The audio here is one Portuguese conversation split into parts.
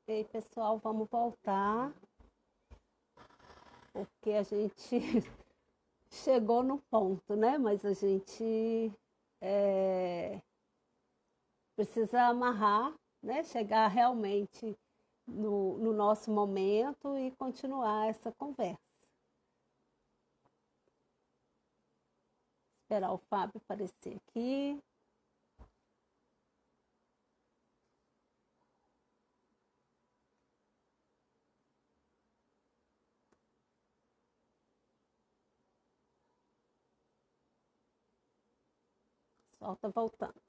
E aí, pessoal, vamos voltar, porque a gente chegou no ponto, né? Mas a gente é, precisa amarrar, né? Chegar realmente no nosso momento e continuar essa conversa. Esperar o Fábio aparecer aqui. Só está voltando.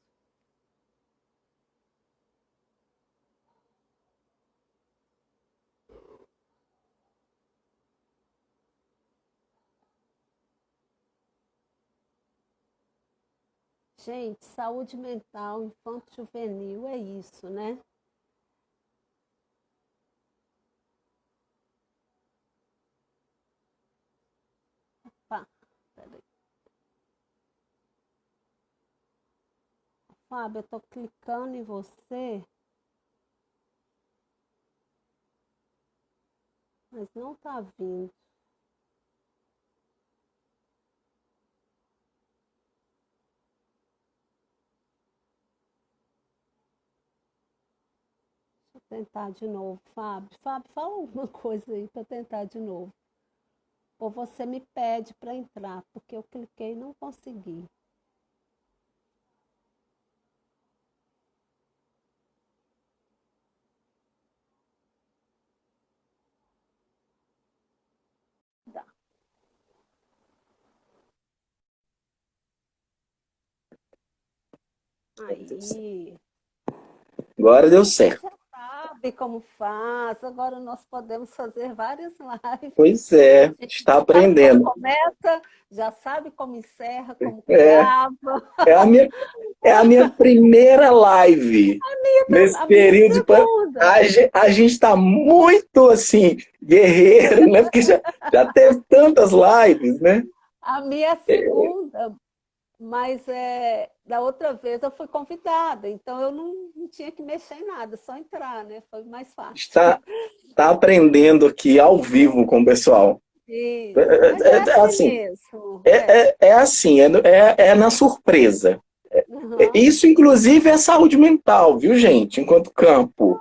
Gente, saúde mental, infanto-juvenil, é isso, né? Pá, peraí. Fábio, eu estou clicando em você, mas não está vindo. Tentar de novo, Fábio. Fábio, fala alguma coisa aí para tentar de novo. Ou você me pede para entrar, porque eu cliquei e não consegui. Dá. Aí. Agora deu Você certo. já sabe como faz. Agora nós podemos fazer várias lives. Pois é, A gente está já sabe como aprendendo. começa, já sabe como encerra, como É, grava. é a minha, é a minha primeira live nesse A minha período de segunda. a gente está muito assim, guerreiro, né? Porque já teve tantas lives, né? A minha segunda. Mas da outra vez eu fui convidada, então eu não tinha que mexer em nada, só entrar, né? Foi mais fácil. Está, está aprendendo aqui ao vivo com o pessoal. Isso, mas é assim Assim, mesmo. é assim, é na surpresa. Uhum, Isso, inclusive, é saúde mental, viu, gente? Enquanto campo.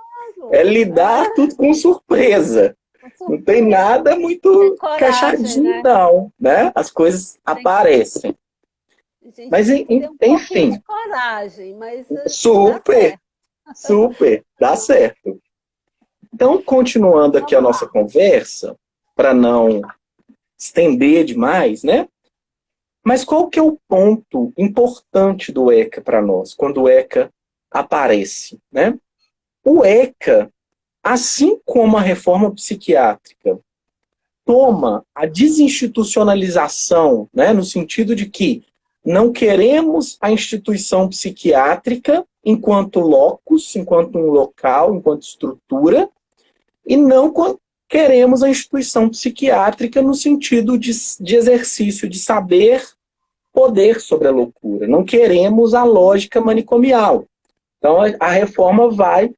É claro. lidar tudo com surpresa. Com Não tem surpresa. nada Ter muito coragem, encaixadinho, né? não, né? As coisas Tem- aparecem. a gente Mas, tem que ter um pouquinho de enfim, coragem, mas dá super, certo. super, dá certo. Então, continuando aqui a Vamos nossa lá. conversa, para não estender demais, né? Mas qual que é o ponto importante do ECA para nós, quando o ECA aparece, né? O ECA, assim como a reforma psiquiátrica, toma a desinstitucionalização, né, no sentido de que não queremos a instituição psiquiátrica enquanto locus, enquanto um local, enquanto estrutura, e não queremos a instituição psiquiátrica no sentido de exercício de saber, poder sobre a loucura. Não queremos a lógica manicomial. Então, a reforma vai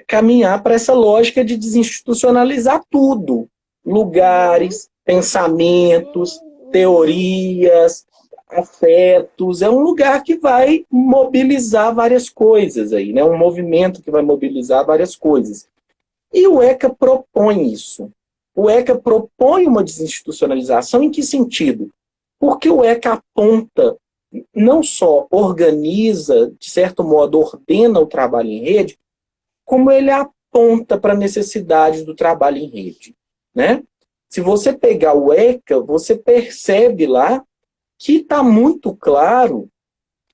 caminhar para essa lógica de desinstitucionalizar tudo. Uhum, Lugares, pensamentos, uhum. teorias, afetos. É um lugar que vai mobilizar várias coisas aí, né? Um movimento que vai mobilizar várias coisas. E o ECA propõe isso. O ECA propõe uma desinstitucionalização em que sentido? Porque o ECA aponta, não só organiza, de certo modo, ordena o trabalho em rede, como ele aponta para a necessidade do trabalho em rede. Né? Se você pegar o ECA, você percebe lá que está muito claro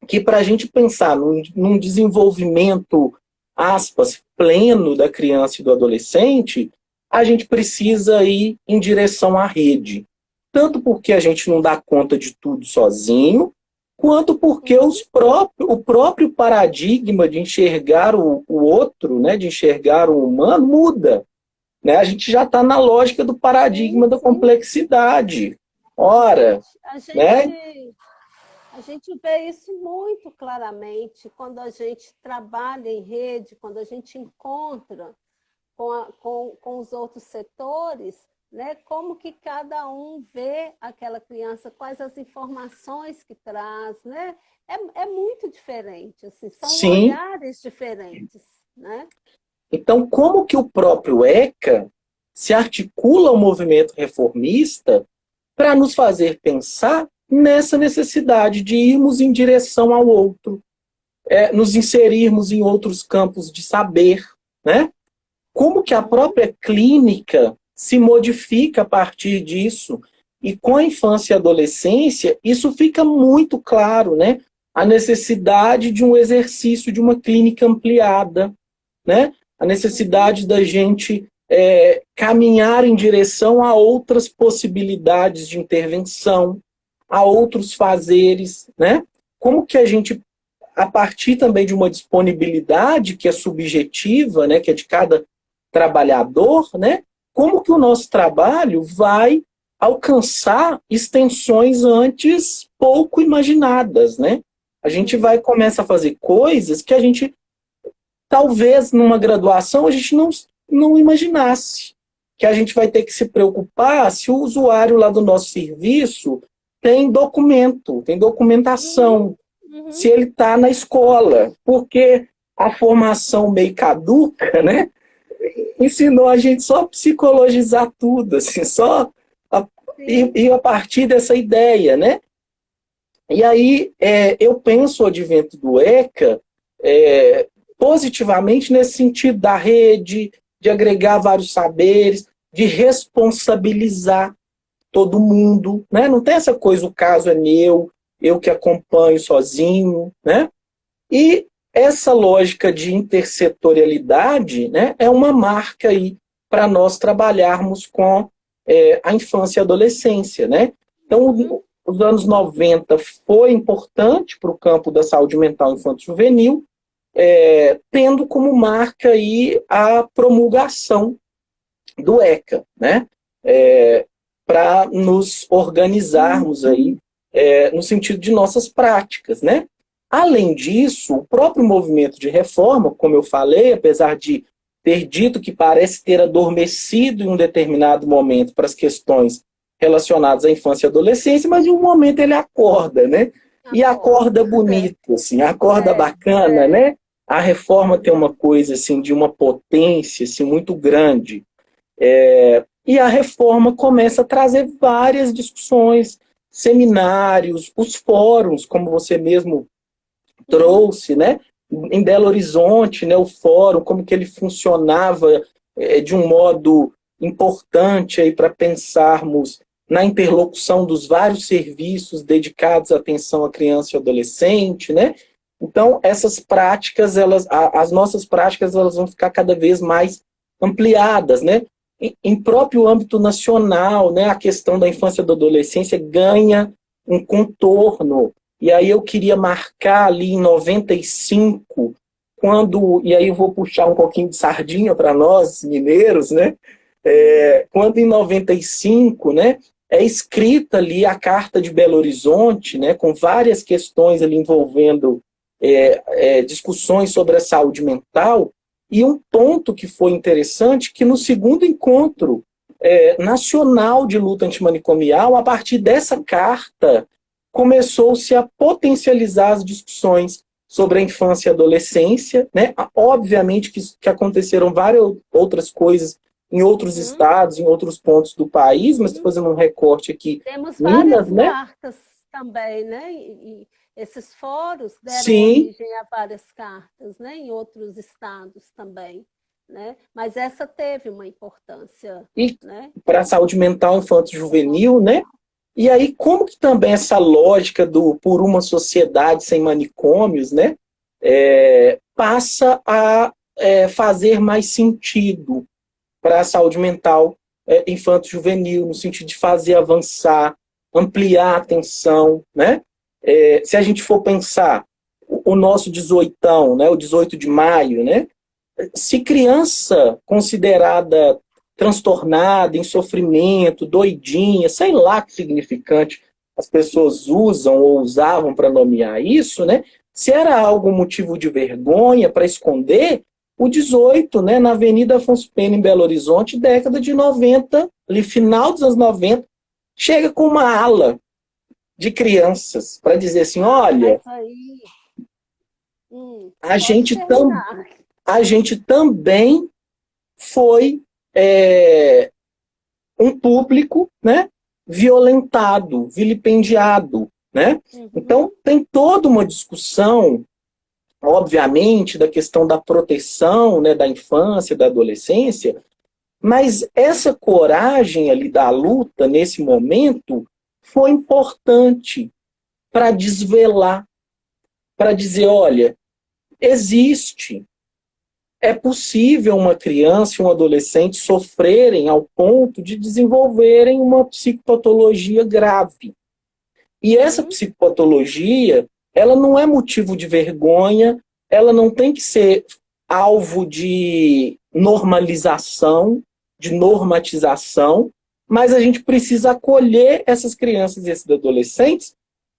que para a gente pensar num desenvolvimento, aspas, pleno da criança e do adolescente, a gente precisa ir em direção à rede. Tanto porque a gente não dá conta de tudo sozinho, quanto porque Uhum. o próprio paradigma de enxergar o outro, né, de enxergar o humano, muda. Né? A gente já está na lógica do Sim, paradigma da sim. complexidade. A Ora, gente, a né? gente, a gente vê isso muito claramente quando a gente trabalha em rede, quando a gente encontra com os outros setores, né? Como que cada um vê aquela criança, quais as informações que traz, né? É muito diferente, assim, são Sim. olhares diferentes, né? Então, como que o próprio ECA se articula ao movimento reformista para nos fazer pensar nessa necessidade de irmos em direção ao outro, nos inserirmos em outros campos de saber, né? Como que a própria clínica se modifica a partir disso? E com a infância e adolescência, isso fica muito claro, né? A necessidade de um exercício de uma clínica ampliada, né? A necessidade da gente caminhar em direção a outras possibilidades de intervenção, a outros fazeres, né? Como que a gente, a partir também de uma disponibilidade que é subjetiva, né, que é de cada trabalhador, né? Como que o nosso trabalho vai alcançar extensões antes pouco imaginadas, né? A gente começa a fazer coisas que a gente, talvez numa graduação, a gente não imaginasse. Que a gente vai ter que se preocupar se o usuário lá do nosso serviço tem documento, tem documentação, se ele está na escola, porque a formação meio caduca, né? Ensinou a gente só a psicologizar tudo, assim, e a partir dessa ideia, né? E aí eu penso o advento do ECA positivamente nesse sentido da rede, de agregar vários saberes, de responsabilizar todo mundo, né? Não tem essa coisa, o caso é meu, eu que acompanho sozinho, né? E essa lógica de intersetorialidade, né, é uma marca aí para nós trabalharmos com a infância e adolescência, né? Então, os anos 90 foi importante para o campo da saúde mental infanto-juvenil, tendo como marca aí a promulgação do ECA, né? Para nos organizarmos aí no sentido de nossas práticas, né? Além disso, o próprio movimento de reforma, como eu falei, apesar de ter dito que parece ter adormecido em um determinado momento para as questões relacionadas à infância e adolescência, mas em um momento ele acorda, né? E acorda bonito, assim, acorda bacana, né? A reforma tem uma coisa assim de uma potência assim, muito grande. E a reforma começa a trazer várias discussões, seminários, os fóruns, como você mesmo trouxe, né? Em Belo Horizonte, né, o fórum, como que ele funcionava de um modo importante aí para pensarmos na interlocução dos vários serviços dedicados à atenção à criança e adolescente, né? Então, essas práticas, as nossas práticas, elas vão ficar cada vez mais ampliadas, né? Em próprio âmbito nacional, né, a questão da infância e da adolescência ganha um contorno. E aí eu queria marcar ali em 95, e aí eu vou puxar um pouquinho de sardinha para nós, mineiros, né? Quando em 95, né, é escrita ali a Carta de Belo Horizonte, né, com várias questões ali envolvendo discussões sobre a saúde mental, e um ponto que foi interessante, que no segundo encontro nacional de luta antimanicomial, a partir dessa carta, começou-se a potencializar as discussões sobre a infância e adolescência, né? Obviamente que aconteceram várias outras coisas em outros estados, em outros pontos do país, mas estou fazendo um recorte aqui. Temos várias cartas também, né? E esses fóruns deram origem a várias cartas, né? Em outros estados também, né? Mas essa teve uma importância, né? Para a saúde mental infanto-juvenil, né? E aí, como que também essa lógica do por uma sociedade sem manicômios, né, passa a fazer mais sentido para a saúde mental infanto-juvenil, no sentido de fazer avançar, ampliar a atenção, né? Se a gente for pensar o nosso 18ão, né, o 18 de maio, né, se criança considerada transtornada, em sofrimento, doidinha, sei lá que significante as pessoas usam ou usavam para nomear isso, né? Se era algo motivo de vergonha para esconder, o 18, né, na Avenida Afonso Pena, em Belo Horizonte, década de 90, ali final dos anos 90, chega com uma ala de crianças para dizer assim, olha, Mas aí, a pode gente, terminar. a gente também foi um público, né, violentado, vilipendiado, né? Então, tem toda uma discussão, obviamente, da questão da proteção, né, da infância, da adolescência, mas essa coragem ali da luta, nesse momento, foi importante para desvelar, para dizer, olha, existe, é possível uma criança e um adolescente sofrerem ao ponto de desenvolverem uma psicopatologia grave. E essa psicopatologia, ela não é motivo de vergonha, ela não tem que ser alvo de normalização, de normatização, mas a gente precisa acolher essas crianças e esses adolescentes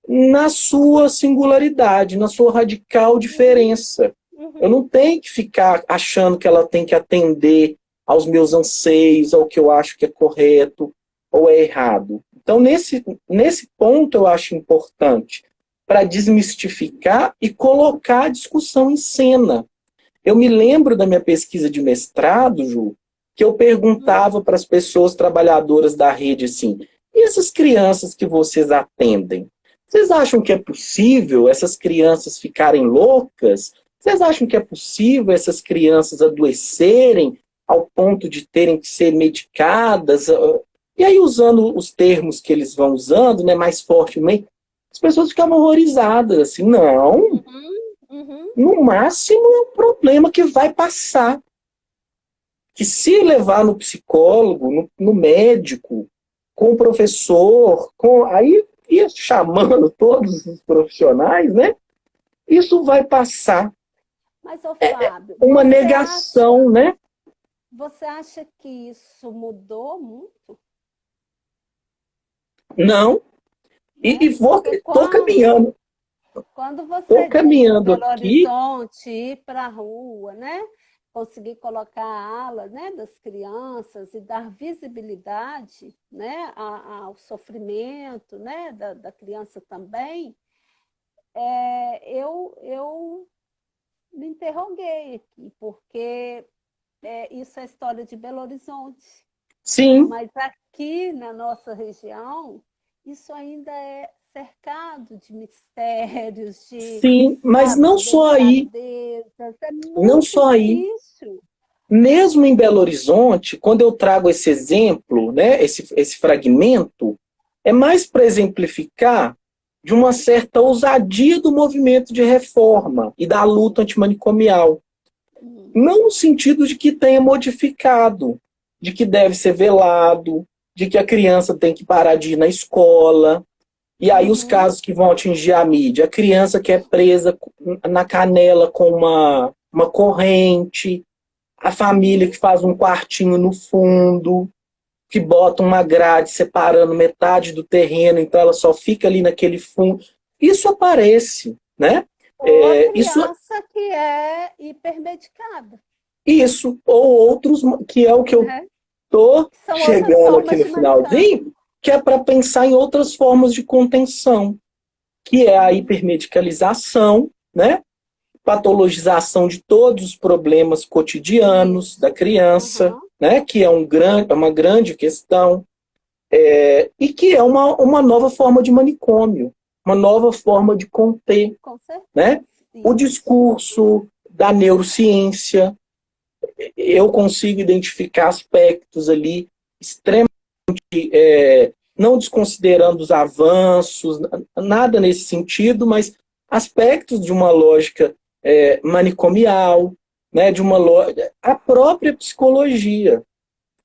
na sua singularidade, na sua radical diferença. Eu não tenho que ficar achando que ela tem que atender aos meus anseios, ao que eu acho que é correto ou é errado. Então, nesse ponto, eu acho importante para desmistificar e colocar a discussão em cena. Eu me lembro da minha pesquisa de mestrado, Ju, que eu perguntava para as pessoas trabalhadoras da rede assim, e essas crianças que vocês atendem? Vocês acham que é possível essas crianças ficarem loucas? Vocês acham que é possível essas crianças adoecerem ao ponto de terem que ser medicadas? E aí, usando os termos que eles vão usando, né, mais fortemente, as pessoas ficavam horrorizadas, assim, não, no máximo é um problema que vai passar. Que se levar no psicólogo, no médico, com o professor, aí ia chamando todos os profissionais, né? Isso vai passar. Mas, ô Fábio, Uma negação, né? Você acha que isso mudou muito? Não. E estou caminhando. Quando você Estou caminhando Belo aqui. Horizonte, ir para a rua, né? Conseguir colocar a ala, né, das crianças e dar visibilidade, né, ao sofrimento, né, da criança também, eu me interroguei aqui, porque isso é história de Belo Horizonte. Sim. Mas aqui na nossa região, isso ainda é cercado de mistérios, de, Sim, mas sabe, não de só aí. delicadezas. É Não muito só aí. difícil. Mesmo em Belo Horizonte, quando eu trago esse exemplo, né, esse fragmento, é mais para exemplificar de uma certa ousadia do movimento de reforma e da luta antimanicomial. Não no sentido de que tenha modificado, de que deve ser velado, de que a criança tem que parar de ir na escola. E aí os casos que vão atingir a mídia, a criança que é presa na canela com uma corrente, a família que faz um quartinho no fundo, que bota uma grade separando metade do terreno, então ela só fica ali naquele fundo. Isso aparece, né? Ou a criança que é hipermedicada. Isso, ou outros, que é o que eu estou chegando aqui no finalzinho, que é para pensar em outras formas de contenção, que é a hipermedicalização, né? Patologização de todos os problemas cotidianos da criança, né? Que é uma grande questão, e que é uma nova forma de manicômio, uma nova forma de conter, né? O discurso da neurociência, eu consigo identificar aspectos ali extremamente, não desconsiderando os avanços, nada nesse sentido, mas aspectos de uma lógica manicomial, né, de uma lógica, a própria psicologia,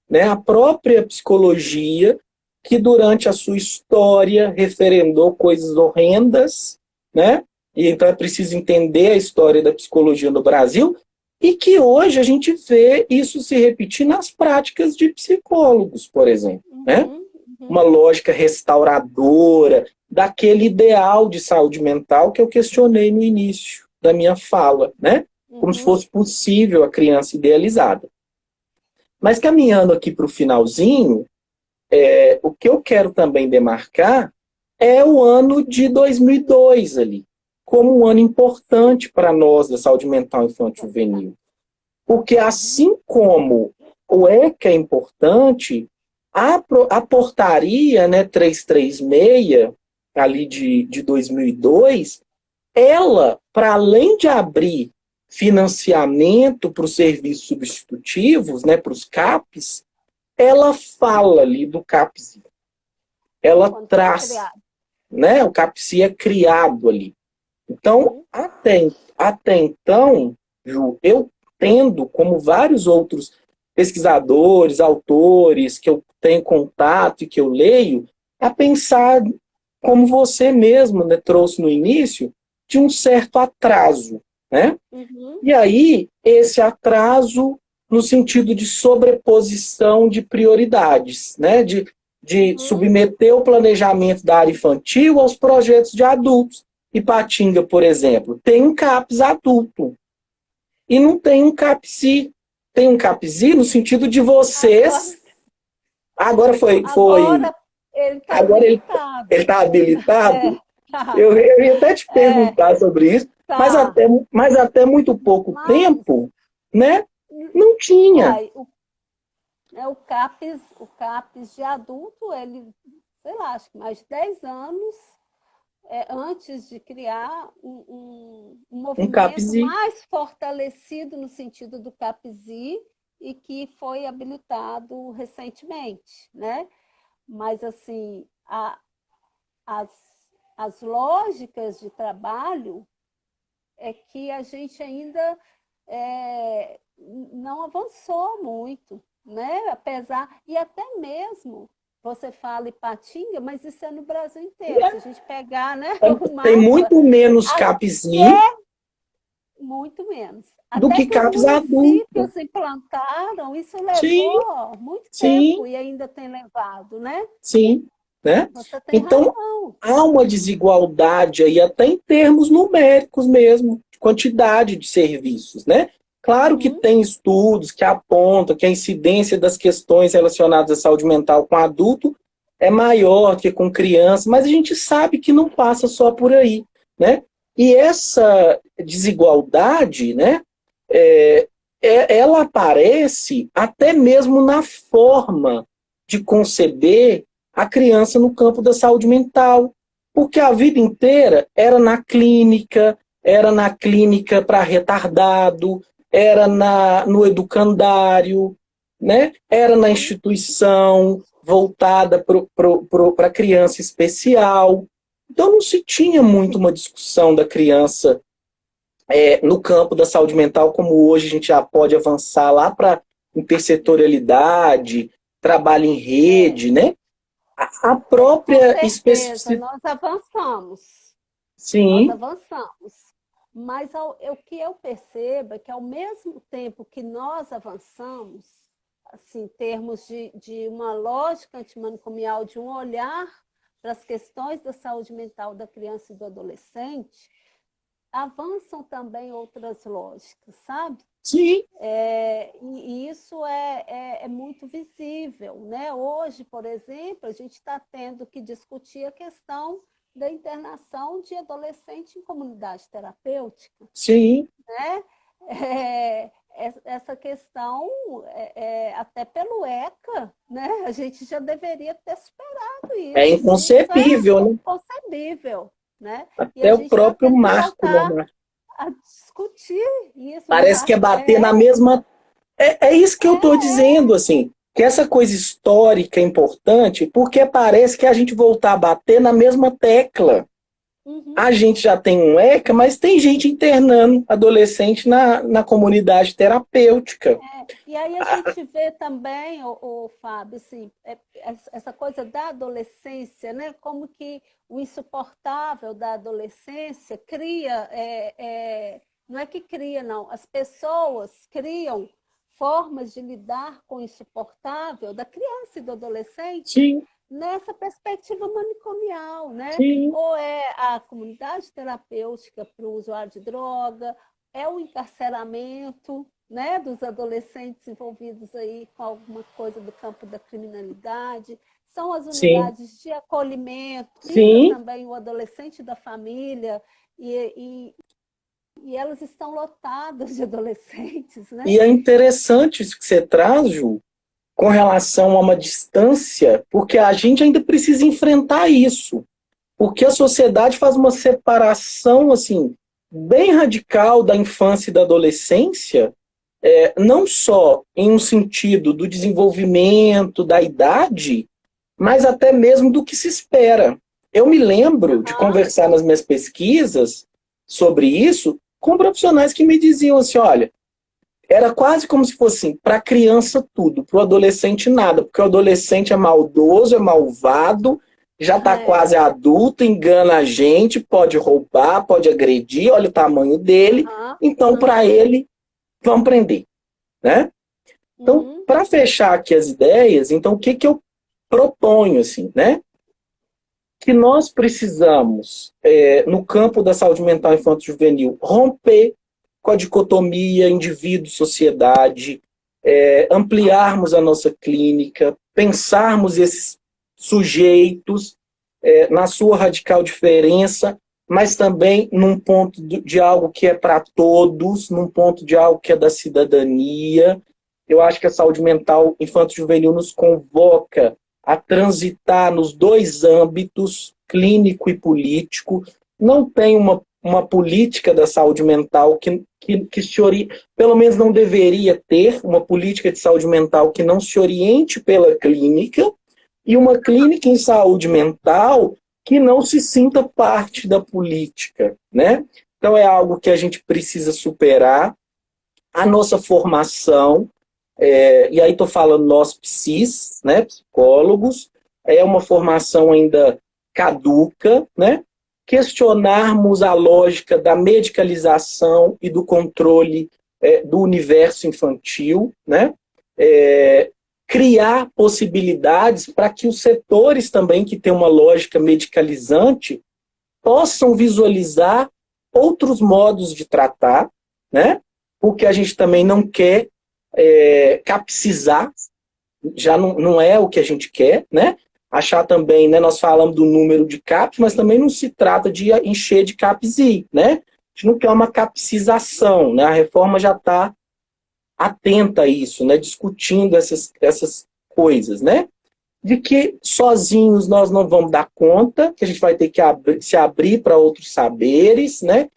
né, a própria psicologia que durante a sua história referendou coisas horrendas, né, e então é preciso entender a história da psicologia no Brasil, e que hoje a gente vê isso se repetir nas práticas de psicólogos, por exemplo, né? Uma lógica restauradora daquele ideal de saúde mental que eu questionei no início da minha fala, né? como se fosse possível a criança idealizada. Mas caminhando aqui para o finalzinho, o que eu quero também demarcar é o ano de 2002 ali, como um ano importante para nós da saúde mental infantil e juvenil. Porque assim como o ECA é importante, a portaria, né, 336, ali de 2002, ela, para além de abrir financiamento para os serviços substitutivos, né, para os CAPs, ela fala ali do CAPS. Ela traz, né, o CAPS é criado ali. Então, até então, Ju, eu tendo, como vários outros pesquisadores, autores que eu tenho contato e que eu leio, a pensar, como você mesmo, né, trouxe no início, de um certo atraso, né? E aí, esse atraso no sentido de sobreposição de prioridades, né? De submeter o planejamento da área infantil aos projetos de adultos. Ipatinga, por exemplo, tem um CAPS adulto e não tem um CAPSI. Tem um CAPSI no sentido de vocês... Agora ele está habilitado. Ele está habilitado? Tá. Eu ia até te perguntar sobre isso, tá. mas até muito pouco tempo, né? Não tinha. O CAPS de adulto, ele, sei lá, acho que mais de 10 anos antes de criar um movimento mais fortalecido no sentido do CAPSI e que foi habilitado recentemente, né? Mas, assim, as lógicas de trabalho é que a gente ainda não avançou muito, né? Apesar, e até mesmo, você fala Ipatinga, mas isso é no Brasil inteiro. Se a gente pegar, né, o mapa, tem muito menos CAPSI muito menos. Do até que CAPS adulto. Os municípios implantaram, isso levou muito tempo e ainda tem levado, né? Sim, né? Você tem razão. Há uma desigualdade aí, até em termos numéricos mesmo, de quantidade de serviços, né? Claro que tem estudos que apontam que a incidência das questões relacionadas à saúde mental com adulto é maior que com criança, mas a gente sabe que não passa só por aí, né? E essa desigualdade, né, ela aparece até mesmo na forma de conceber a criança no campo da saúde mental, porque a vida inteira era na clínica para retardado, era no educandário, né? Era na instituição voltada para criança especial. Então não se tinha muito uma discussão da criança no campo da saúde mental, como hoje a gente já pode avançar lá para intersetorialidade, trabalho em rede, né? A própria especificidade. Nós avançamos. Sim. Nós avançamos. Mas o que eu percebo é que, ao mesmo tempo que nós avançamos, assim, em termos de uma lógica antimanicomial, de um olhar para as questões da saúde mental da criança e do adolescente, avançam também outras lógicas, sabe? Sim. E isso é muito visível, né? Hoje, por exemplo, a gente está tendo que discutir a questão da internação de adolescente em comunidade terapêutica. Sim. Né? Essa questão, até pelo ECA, né? A gente já deveria ter superado isso. É inconcebível, né? Inconcebível, né? Até o próprio marco normal. A discutir isso. Parece que é bater na mesma... É isso que eu estou dizendo, assim, que essa coisa histórica é importante, porque parece que a gente voltar a bater na mesma tecla. A gente já tem um ECA, mas tem gente internando adolescente na comunidade terapêutica. E aí a gente vê também, Fábio, assim, essa coisa da adolescência, né? Como que o insuportável da adolescência cria, não é que cria, não, as pessoas criam formas de lidar com o insuportável da criança e do adolescente. Sim. Nessa perspectiva manicomial, né? Sim. Ou é a comunidade terapêutica para o usuário de droga, é o encarceramento, né, dos adolescentes envolvidos aí com alguma coisa do campo da criminalidade, são as Sim, unidades de acolhimento, fica sim. também o adolescente da família, e, e elas estão lotadas de adolescentes, né? E é interessante isso que você traz, Ju, com relação a uma distância, porque a gente ainda precisa enfrentar isso. Porque a sociedade faz uma separação assim bem radical da infância e da adolescência, não só em um sentido do desenvolvimento, da idade, mas até mesmo do que se espera. Eu me lembro de Aham, conversar nas minhas pesquisas sobre isso com profissionais que me diziam assim, olha, era quase como se fosse assim, para a criança tudo, para o adolescente nada, porque o adolescente é maldoso, é malvado, já está é, quase adulto, engana a gente, pode roubar, pode agredir, olha o tamanho dele, aham, então para aham, ele, vamos prender, né? Então, uhum, para fechar aqui as ideias, então o que, que eu proponho, assim, né? Que nós precisamos, no campo da saúde mental infanto-juvenil, romper com a dicotomia indivíduo-sociedade, ampliarmos a nossa clínica, pensarmos esses sujeitos na sua radical diferença, mas também num ponto de algo que é para todos, num ponto de algo que é da cidadania. Eu acho que a saúde mental infanto-juvenil nos convoca a transitar nos dois âmbitos, clínico e político. Não tem uma política da saúde mental que se oriente, pelo menos não deveria ter uma política de saúde mental que não se oriente pela clínica, e uma clínica em saúde mental que não se sinta parte da política, né? Então é algo que a gente precisa superar. A nossa formação, e aí estou falando nós psis, né, psicólogos, é uma formação ainda caduca, né? Questionarmos a lógica da medicalização e do controle do universo infantil, né? É, criar possibilidades para que os setores também que têm uma lógica medicalizante possam visualizar outros modos de tratar, né? Porque a gente também não quer capsizar, já não é o que a gente quer, né? Achar também, né? Nós falamos do número de CAPs, mas também não se trata de encher de CAPs, né? A gente não quer uma capsização, né? A reforma já está atenta a isso, né? Discutindo essas coisas, né? De que sozinhos nós não vamos dar conta, que a gente vai ter que se abrir para outros saberes, né?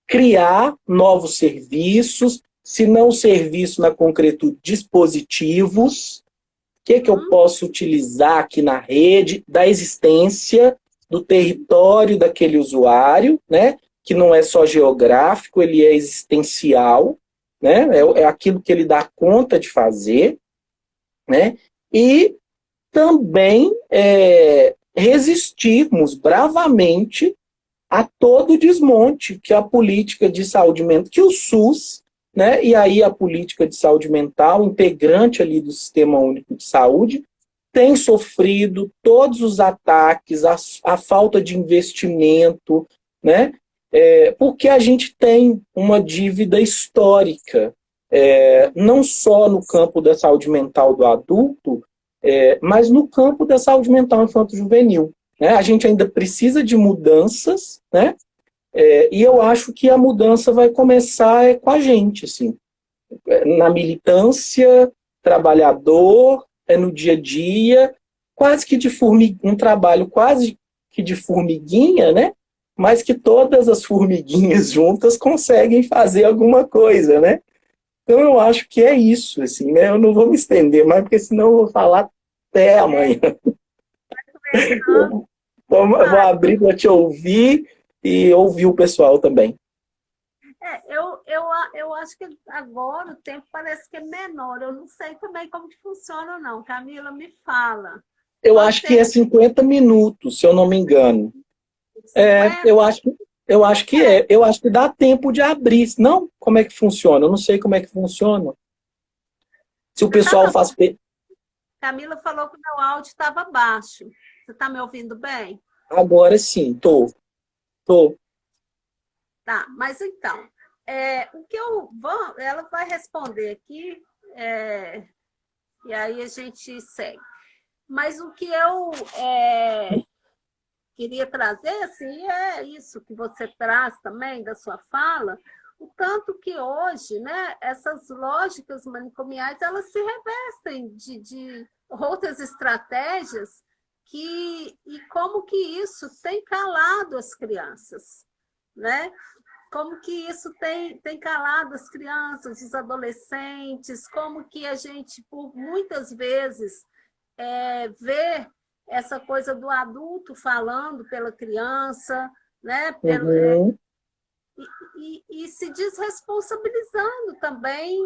Criar novos serviços, se não serviço na concretude, dispositivos, que eu uhum, posso utilizar aqui na rede, da existência, do território daquele usuário, né? Que não é só geográfico, ele é existencial, né? É uhum. aquilo que ele dá conta de fazer, né? E também resistirmos bravamente a todo o desmonte que a política de saúde mental, que o SUS, né, e aí a política de saúde mental, integrante ali do Sistema Único de Saúde, tem sofrido todos os ataques, a falta de investimento, né, porque a gente tem uma dívida histórica, não só no campo da saúde mental do adulto, mas no campo da saúde mental infanto-juvenil. Né? A gente ainda precisa de mudanças, né? E eu acho que a mudança vai começar com a gente, assim, na militância, trabalhador, no dia a dia, quase que de um trabalho quase que de formiguinha, né? Mas que todas as formiguinhas juntas conseguem fazer alguma coisa, né? Então eu acho que é isso, assim, né? Eu não vou me estender mais, porque senão eu vou falar até amanhã. Eu vou Ah, abrir para te ouvir e ouvir o pessoal também. eu acho que agora o tempo parece que é menor. Eu não sei também como que funciona, não. Camila, me fala. Eu Pode acho que ser é 50 minutos, se eu não me engano. É, 50? eu acho que é. Eu acho que dá tempo de abrir. Não, como é que funciona? Eu não sei como é que funciona. Se o Você tá me pessoal ouvindo? faz. Camila falou que o meu áudio estava baixo. Você está me ouvindo bem? Agora sim, tô. Tá, mas então. o que eu vou, ela vai responder aqui, e aí a gente segue. Mas o que eu queria trazer, assim, é isso que você traz também da sua fala, o tanto que hoje, né, essas lógicas manicomiais, elas se revestem de outras estratégias e como que isso tem calado as crianças, né? Como que isso tem calado as crianças, os adolescentes, como que a gente, por muitas vezes, vê essa coisa do adulto falando pela criança, né? Uhum. E se desresponsabilizando também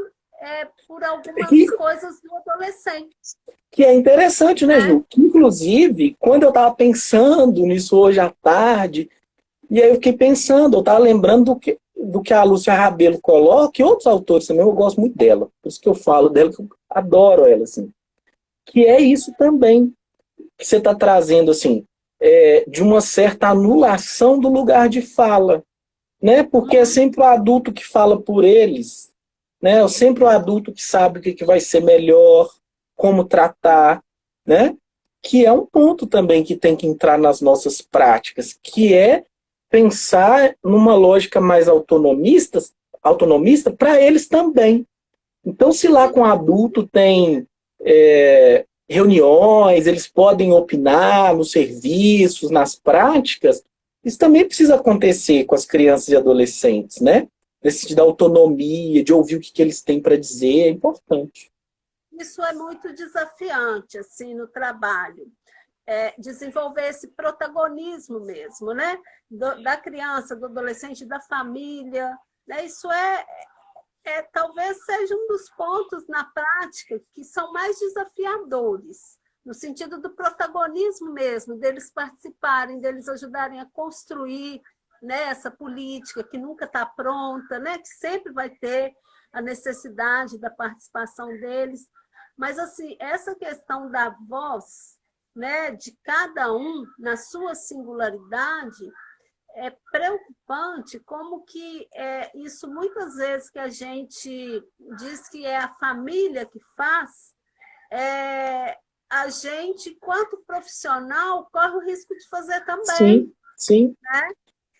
por algumas Que, coisas do adolescente. que é interessante, né, Né? Ju? Que, inclusive, quando eu estava pensando nisso hoje à tarde, e aí eu fiquei pensando, eu estava lembrando do que a Lúcia Rabelo coloca, e outros autores também, eu gosto muito dela. Por isso que eu falo dela, que eu adoro ela, assim. Que é isso também que você está trazendo, assim, de uma certa anulação do lugar de fala, né? Porque é sempre o adulto que fala por eles, né? É sempre o adulto que sabe o que vai ser melhor, como tratar, né? Que é um ponto também que tem que entrar nas nossas práticas, que é pensar numa lógica mais autonomista para eles também. Então, se lá com o adulto tem reuniões, eles podem opinar nos serviços, nas práticas, isso também precisa acontecer com as crianças e adolescentes, né? Nesse da autonomia, de ouvir o que eles têm para dizer, é importante. Isso é muito desafiante assim no trabalho. Desenvolver esse protagonismo mesmo, né? Da criança, do adolescente, da família. Né? Isso talvez seja um dos pontos na prática que são mais desafiadores, no sentido do protagonismo mesmo, deles participarem, deles ajudarem a construir, né, essa política que nunca está pronta, né, que sempre vai ter a necessidade da participação deles. Mas, assim, essa questão da voz, né, de cada um na sua singularidade, é preocupante como que isso muitas vezes que a gente diz que é a família que faz, a gente, quanto profissional, corre o risco de fazer também. Sim, sim. Né?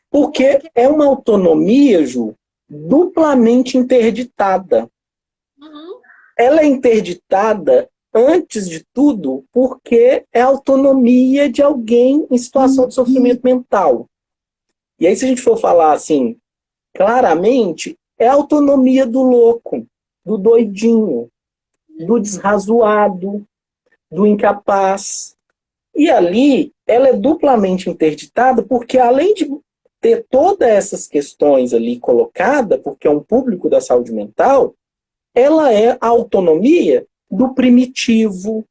Porque é uma autonomia, Ju, duplamente interditada. Uhum. Ela é interditada, antes de tudo, porque é a autonomia de alguém em situação de sofrimento mental. E aí, se a gente for falar assim, claramente, é a autonomia do louco, do doidinho, do desrazoado, do incapaz. E ali, ela é duplamente interditada, porque além de ter todas essas questões ali colocadas, porque é um público da saúde mental, ela é a autonomia do primitivo,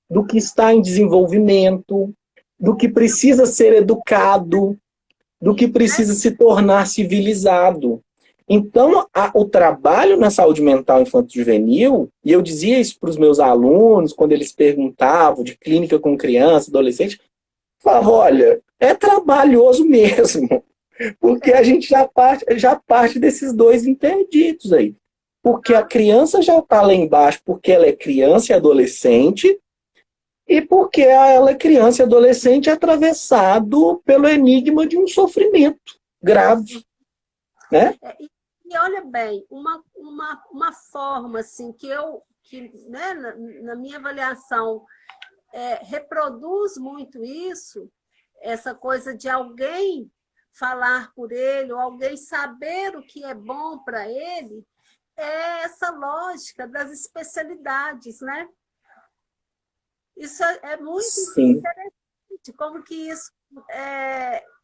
do que está em desenvolvimento, do que precisa ser educado, do que precisa se tornar civilizado. Então, o trabalho na saúde mental infanto-juvenil, e eu dizia isso para os meus alunos, quando eles perguntavam de clínica com criança, adolescente, falava, olha, é trabalhoso mesmo, porque a gente já parte desses dois interditos aí. Porque a criança já está lá embaixo, porque ela é criança e adolescente, e porque ela é criança e adolescente atravessado pelo enigma de um sofrimento grave, né? E olha bem, uma forma assim né, na minha avaliação, reproduz muito isso, essa coisa de alguém falar por ele, ou alguém saber o que é bom para ele, é essa lógica das especialidades, né? Isso é muito Sim, interessante, como que isso,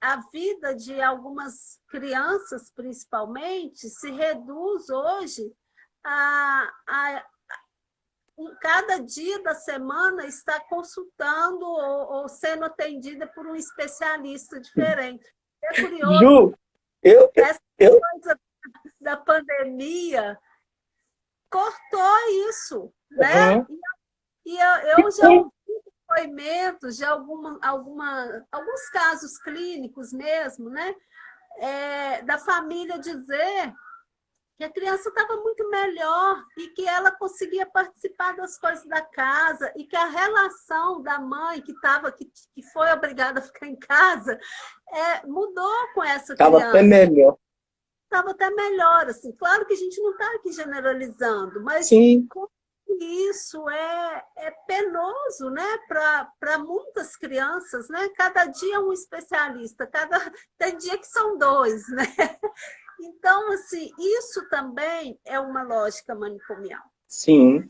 a vida de algumas crianças, principalmente, se reduz hoje a cada dia da semana está consultando ou sendo atendida por um especialista diferente. É curioso, Ju, eu, essa eu, coisa da pandemia cortou isso, né? uhum. E eu já ouvi depoimentos de alguns casos clínicos mesmo, né? Da família dizer que a criança estava muito melhor e que ela conseguia participar das coisas da casa e que a relação da mãe que foi obrigada a ficar em casa mudou com essa Estava até criança. melhor. Estava até melhor, assim. Claro que a gente não está aqui generalizando, mas Sim, como isso é penoso, né, para muitas crianças, né? Cada dia um especialista, tem dia que são dois, né? Então, assim, isso também é uma lógica manicomial, sim,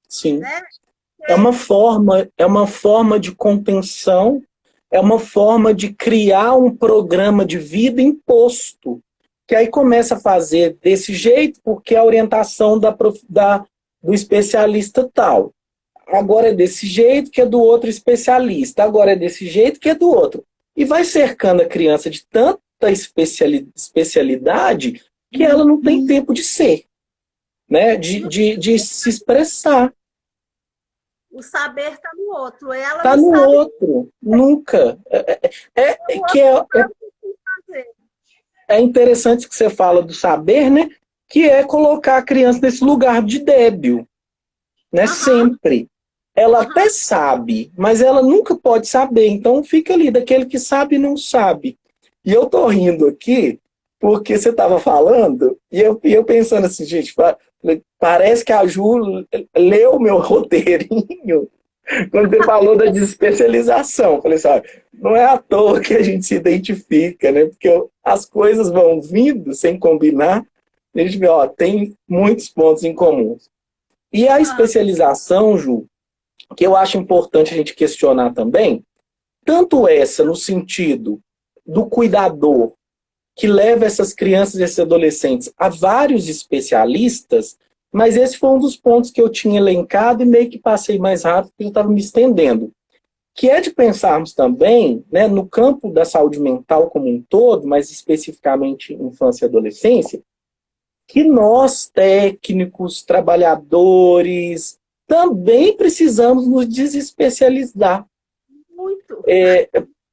sim. né? É uma forma de contenção, é uma forma de criar um programa de vida imposto, que aí começa a fazer desse jeito, porque a orientação do especialista tal. Agora é desse jeito que é do outro especialista, agora é desse jeito que é do outro. E vai cercando a criança de tanta especialidade que ela não tem tempo de ser, né? De se expressar. O saber está no outro, ela Tá não no sabe outro, nunca. o Que outro fazer. é interessante que você fala do saber, né? Que é colocar a criança nesse lugar de débil, né? Aham, Sempre. Ela aham. até sabe, mas ela nunca pode saber. Então fica ali, daquele que sabe e não sabe. E eu tô rindo aqui, porque você estava falando, e eu pensando assim, gente, parece que a Ju leu meu roteirinho quando você falou da desespecialização. Falei, sabe, não é à toa que a gente se identifica, né? Porque as coisas vão vindo sem combinar, e a gente vê, ó, tem muitos pontos em comum. E a Ah, especialização, Ju, que eu acho importante a gente questionar também, tanto essa no sentido do cuidador que leva essas crianças e esses adolescentes a vários especialistas, mas esse foi um dos pontos que eu tinha elencado e meio que passei mais rápido porque eu estava me estendendo, que é de pensarmos também, né, no campo da saúde mental como um todo, mas especificamente infância e adolescência, que nós, técnicos, trabalhadores, também precisamos nos desespecializar. muito.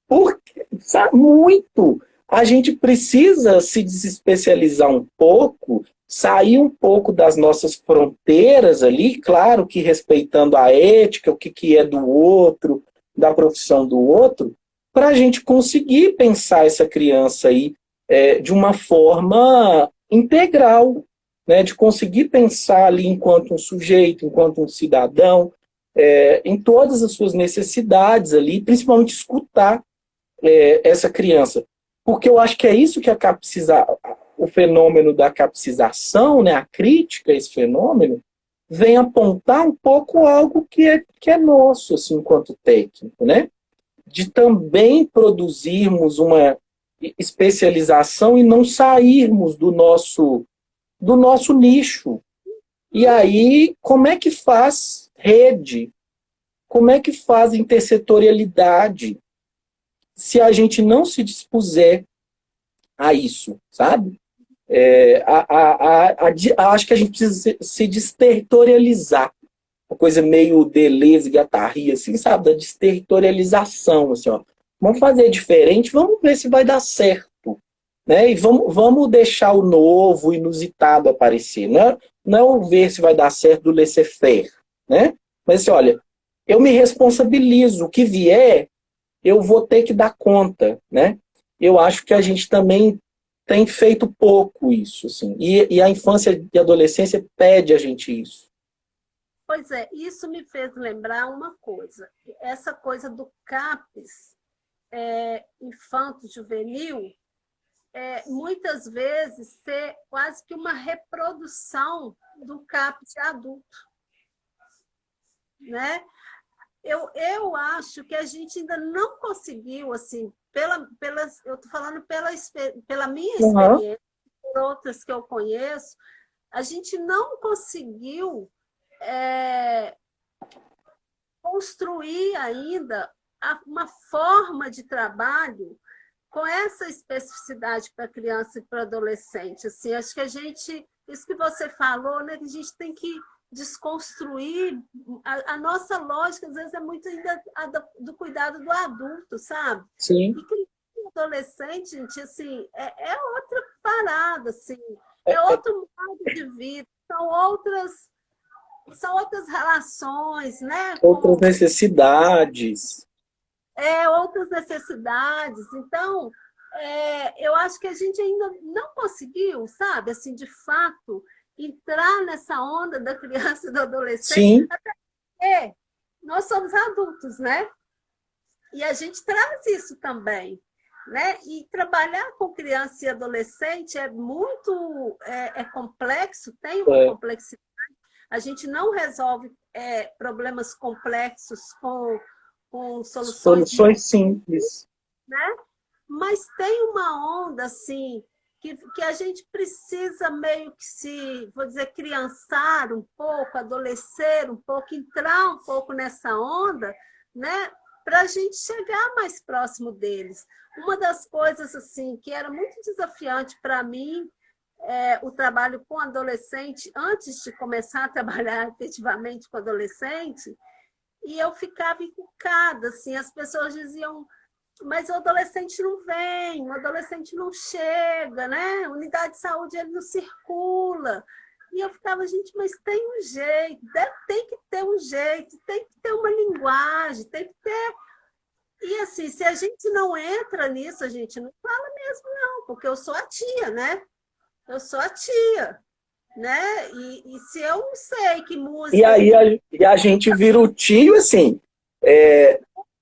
Porque, sabe, muito. A gente precisa se desespecializar um pouco, sair um pouco das nossas fronteiras ali, claro que respeitando a ética, o que é do outro, da profissão do outro, para a gente conseguir pensar essa criança aí de uma forma integral, né? De conseguir pensar ali enquanto um sujeito, enquanto um cidadão, em todas as suas necessidades ali, principalmente escutar essa criança. Porque eu acho que é isso que o fenômeno da capcização, né, a crítica a esse fenômeno, vem apontar um pouco algo que é nosso, assim, enquanto técnico, né? De também produzirmos uma especialização e não sairmos do nosso nicho. E aí, como é que faz rede? Como é que faz intersetorialidade se a gente não se dispuser a isso, sabe? Acho que a gente precisa se desterritorializar. Uma coisa meio Deleuze, Guattari, assim, sabe? Da desterritorialização, assim, ó. Vamos fazer diferente, vamos ver se vai dar certo, né? E vamos deixar o novo, o inusitado aparecer. Não ver se vai dar certo do laissez-faire, né? Mas assim, olha, eu me responsabilizo. O que vier, eu vou ter que dar conta, né? Eu acho que a gente também tem feito pouco isso, assim. E a infância e a adolescência pede a gente isso. Pois é, isso me fez lembrar uma coisa. Essa coisa do CAPES, infanto-juvenil, muitas vezes ser quase que uma reprodução do CAPES de adulto, né? Eu acho que a gente ainda não conseguiu, assim, eu estou falando pela minha Uhum. experiência, por outras que eu conheço, a gente não conseguiu construir ainda uma forma de trabalho com essa especificidade para criança e para adolescente. Assim, acho que isso que você falou, né, que a gente tem que desconstruir a nossa lógica, às vezes é muito ainda do cuidado do adulto, sabe? Sim. E criança e adolescente, gente, assim, é outra parada, assim. é outro modo de vida, são outras relações, né? Outras necessidades. Outras necessidades. Então, eu acho que a gente ainda não conseguiu, sabe, assim, de fato, entrar nessa onda da criança e do adolescente. Sim. Até porque nós somos adultos, né? E a gente traz isso também, né? E trabalhar com criança e adolescente é muito complexo, tem uma complexidade. A gente não resolve problemas complexos com Soluções simples. Né? Mas tem uma onda assim que a gente precisa meio que vou dizer, criançar um pouco, adolescer um pouco, entrar um pouco nessa onda, né? Para a gente chegar mais próximo deles. Uma das coisas assim que era muito desafiante para mim o trabalho com adolescente, antes de começar a trabalhar efetivamente com adolescente, e eu ficava encucada, assim, as pessoas diziam, mas o adolescente não vem, o adolescente não chega, né? A unidade de saúde ele não circula. E eu ficava, gente, mas tem um jeito, tem que ter um jeito, tem que ter uma linguagem, tem que ter. E assim, se a gente não entra nisso, a gente não fala mesmo, não, porque eu sou a tia, né? Eu sou a tia, né? E se eu não sei que música... E aí a gente vira o tio, assim,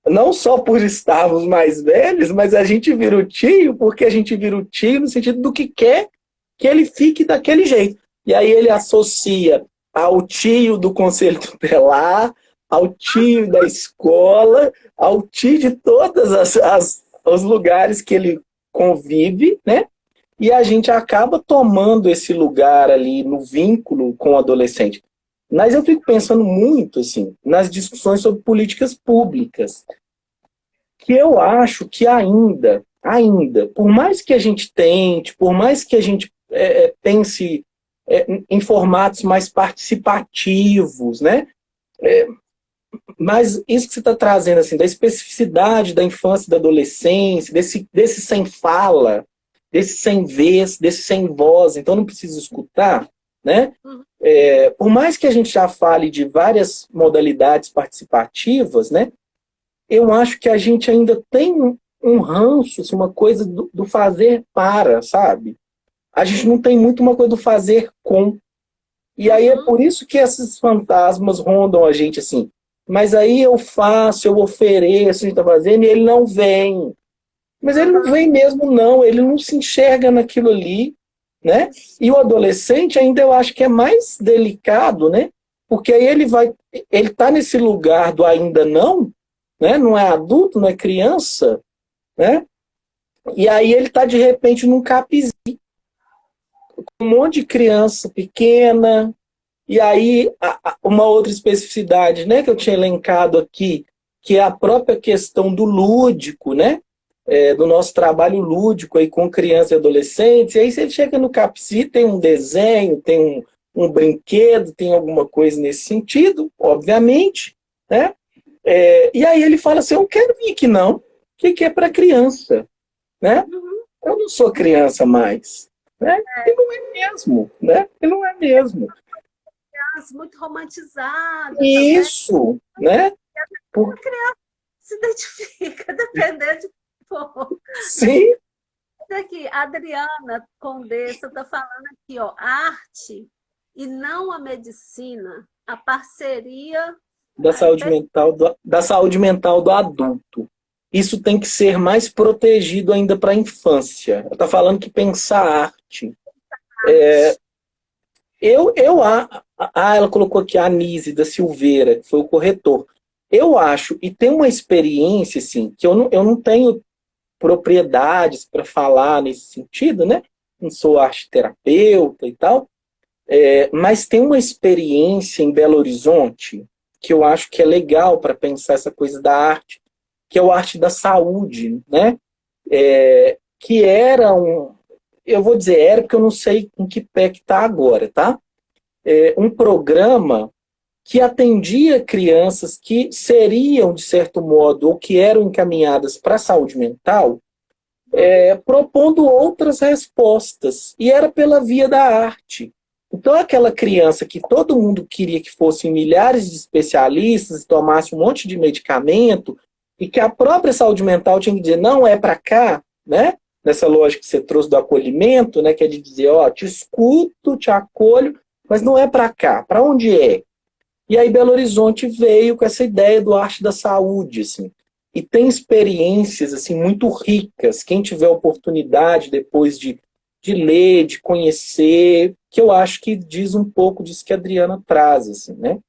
não só por estarmos mais velhos, mas a gente vira o tio porque a gente vira o tio no sentido do que quer que ele fique daquele jeito. E aí ele associa ao tio do conselho tutelar, ao tio da escola, ao tio de todos os lugares que ele convive, né? E a gente acaba tomando esse lugar ali no vínculo com o adolescente. Mas eu fico pensando muito assim, nas discussões sobre políticas públicas, que eu acho que ainda, por mais que a gente tente, por mais que a gente pense em formatos mais participativos, né? Mas isso que você está trazendo, assim, da especificidade da infância e da adolescência, desse sem fala, desse sem vez, desse sem voz, então não precisa escutar, né? Por mais que a gente já fale de várias modalidades participativas, né? Eu acho que a gente ainda tem um ranço, assim, uma coisa do fazer para, sabe? A gente não tem muito uma coisa do fazer com. E aí é por isso que esses fantasmas rondam a gente assim. Mas aí eu faço, eu ofereço, a gente está fazendo, e ele não vem. Mas ele não vem mesmo, não. Ele não se enxerga naquilo ali, né? E o adolescente ainda eu acho que é mais delicado, né? Porque aí ele está nesse lugar do ainda não, né? Não é adulto, não é criança, né? E aí ele está de repente num capizinho, com um monte de criança pequena. E aí uma outra especificidade, né, que eu tinha elencado aqui, que é a própria questão do lúdico, né? Do nosso trabalho lúdico aí com crianças e adolescentes. E aí você chega no CAPSI, tem um desenho, tem um brinquedo, tem alguma coisa nesse sentido, obviamente, né? E aí ele fala assim, eu não quero vir aqui não, que é para criança, né? Eu não sou criança mais, né? E não é mesmo, né? E não é mesmo. Muito romantizada. Isso, também. Né? A criança se identifica, dependendo de como. Sim. Aqui, a Adriana Condessa está falando aqui, ó, arte e não a medicina, a parceria da saúde mental do adulto. Isso tem que ser mais protegido ainda para a infância. Ela está falando que pensar arte. Ela colocou aqui a Anise da Silveira, que foi o corretor. Eu acho, e tem uma experiência, assim, que eu não tenho propriedades para falar nesse sentido, né? Não sou arteterapeuta e tal, mas tem uma experiência em Belo Horizonte que eu acho que é legal para pensar essa coisa da arte, que é o arte da saúde, né? Que era eu vou dizer era porque eu não sei em que pé que está agora, tá? Um programa que atendia crianças que seriam, de certo modo, ou que eram encaminhadas para a saúde mental, propondo outras respostas. E era pela via da arte. Então, aquela criança que todo mundo queria que fossem milhares de especialistas, tomasse um monte de medicamento, e que a própria saúde mental tinha que dizer, não é para cá, né? Nessa lógica que você trouxe do acolhimento, né? Que é de dizer, ó, te escuto, te acolho, mas não é para cá. Para onde é? E aí Belo Horizonte veio com essa ideia do arte da saúde, assim. E tem experiências assim muito ricas. Quem tiver oportunidade depois de ler, de conhecer, que eu acho que diz um pouco disso que a Adriana traz, assim, né?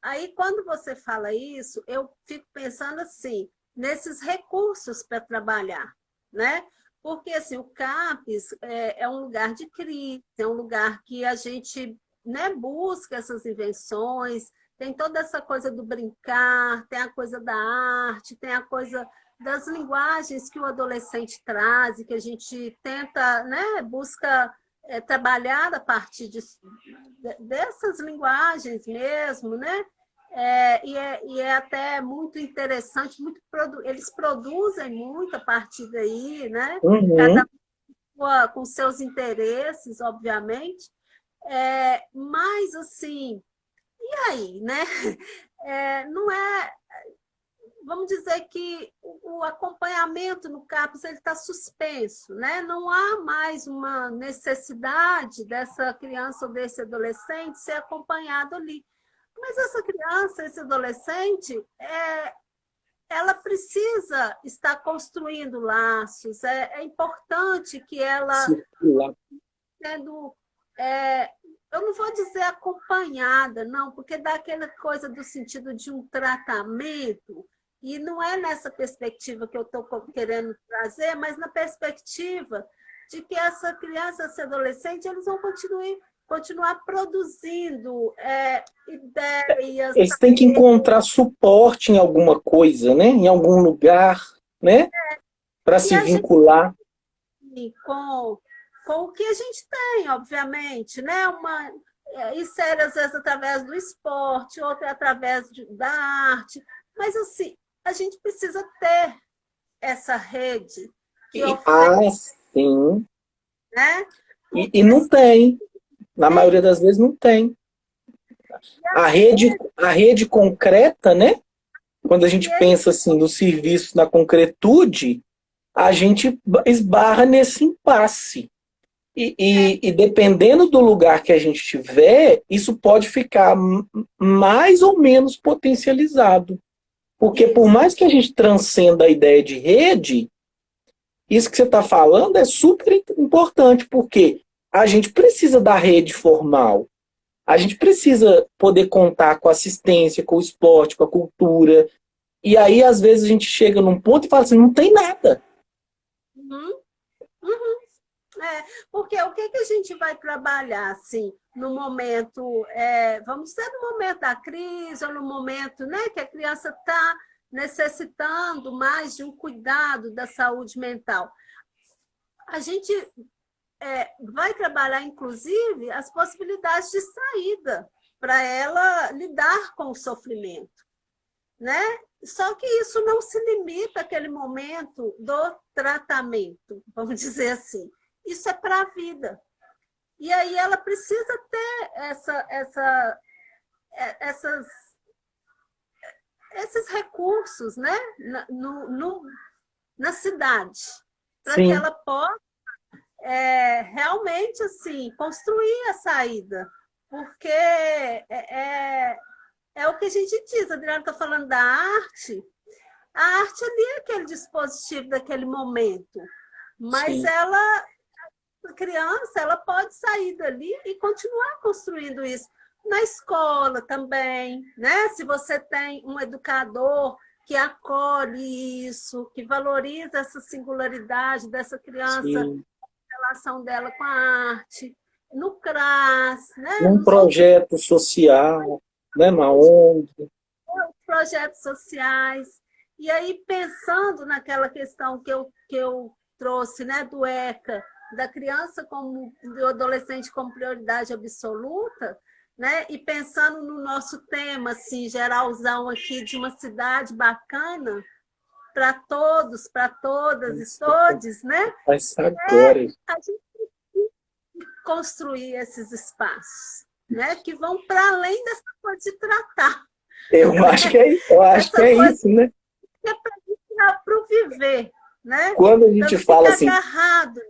Aí, quando você fala isso, eu fico pensando assim, nesses recursos para trabalhar, né? Porque assim, o CAPES é um lugar de crise, é um lugar que a gente, né, busca essas invenções, tem toda essa coisa do brincar, tem a coisa da arte, tem a coisa das linguagens que o adolescente traz e que a gente tenta, né, busca trabalhar a partir dessas linguagens mesmo, né? E é até muito interessante, eles produzem muito a partir daí, né? Cada Uhum. um com seus interesses, obviamente. Mas, assim, e aí, né? Não é. Vamos dizer que o acompanhamento no CAPES está suspenso, né? Não há mais uma necessidade dessa criança ou desse adolescente ser acompanhado ali. Mas essa criança, esse adolescente, ela precisa estar construindo laços. É importante que ela, Circular. sendo, é, eu não vou dizer acompanhada, não, porque dá aquela coisa do sentido de um tratamento, e não é nessa perspectiva que eu estou querendo trazer, mas na perspectiva de que essa criança, esse adolescente, eles vão continuar produzindo ideias. Eles têm que encontrar suporte em alguma coisa, né? Em algum lugar, né? Para E se a gente, vincular. com o que a gente tem, obviamente, né? Isso era, às vezes, através do esporte, outra através da arte. Mas, assim, a gente precisa ter essa rede que oferece, Sim. né? E Porque não tem. Na tem, maioria das vezes não tem. e às vezes, A rede concreta, né? Quando a gente e pensa assim no serviço, na concretude, a gente esbarra nesse impasse. E dependendo do lugar que a gente estiver, isso pode ficar mais ou menos potencializado. Porque por isso, mais que a gente transcenda a ideia de rede, isso que você está falando é super importante, porque a gente precisa da rede formal. A gente precisa poder contar com a assistência, com o esporte, com a cultura. E aí, às vezes, a gente chega num ponto e fala assim, não tem nada. uhum, uhum. Porque o que a gente vai trabalhar assim no momento, vamos dizer, no momento da crise ou no momento, né, que a criança está necessitando mais de um cuidado da saúde mental. A gente vai trabalhar, inclusive, as possibilidades de saída para ela lidar com o sofrimento, né? Só que isso não se limita àquele momento do tratamento, vamos dizer assim. Isso é para a vida. E aí ela precisa ter essas, esses recursos, né? Na cidade, para que Sim, ela possa realmente assim construir a saída. Porque é o que a gente diz, a Adriana está falando da arte. A arte ali é aquele dispositivo daquele momento, mas sim, a criança, ela pode sair dali e continuar construindo isso. Na escola também, né? Se você tem um educador que acolhe isso, que valoriza essa singularidade dessa criança, sim. a relação dela com a arte, no CRAS, né? Num Nos outros projeto social, né, na ONG. projetos sociais. E aí, pensando naquela questão que eu trouxe, né, do ECA, da criança como do adolescente como prioridade absoluta, né? E pensando no nosso tema assim, geralzão aqui de uma cidade bacana, para todos, para todas e todes, né? Mas agora. A gente construir esses espaços, né? Que vão para além dessa coisa de tratar. Eu acho que é isso, né? Que é para o viver, né? Quando a gente fala assim, agarrado,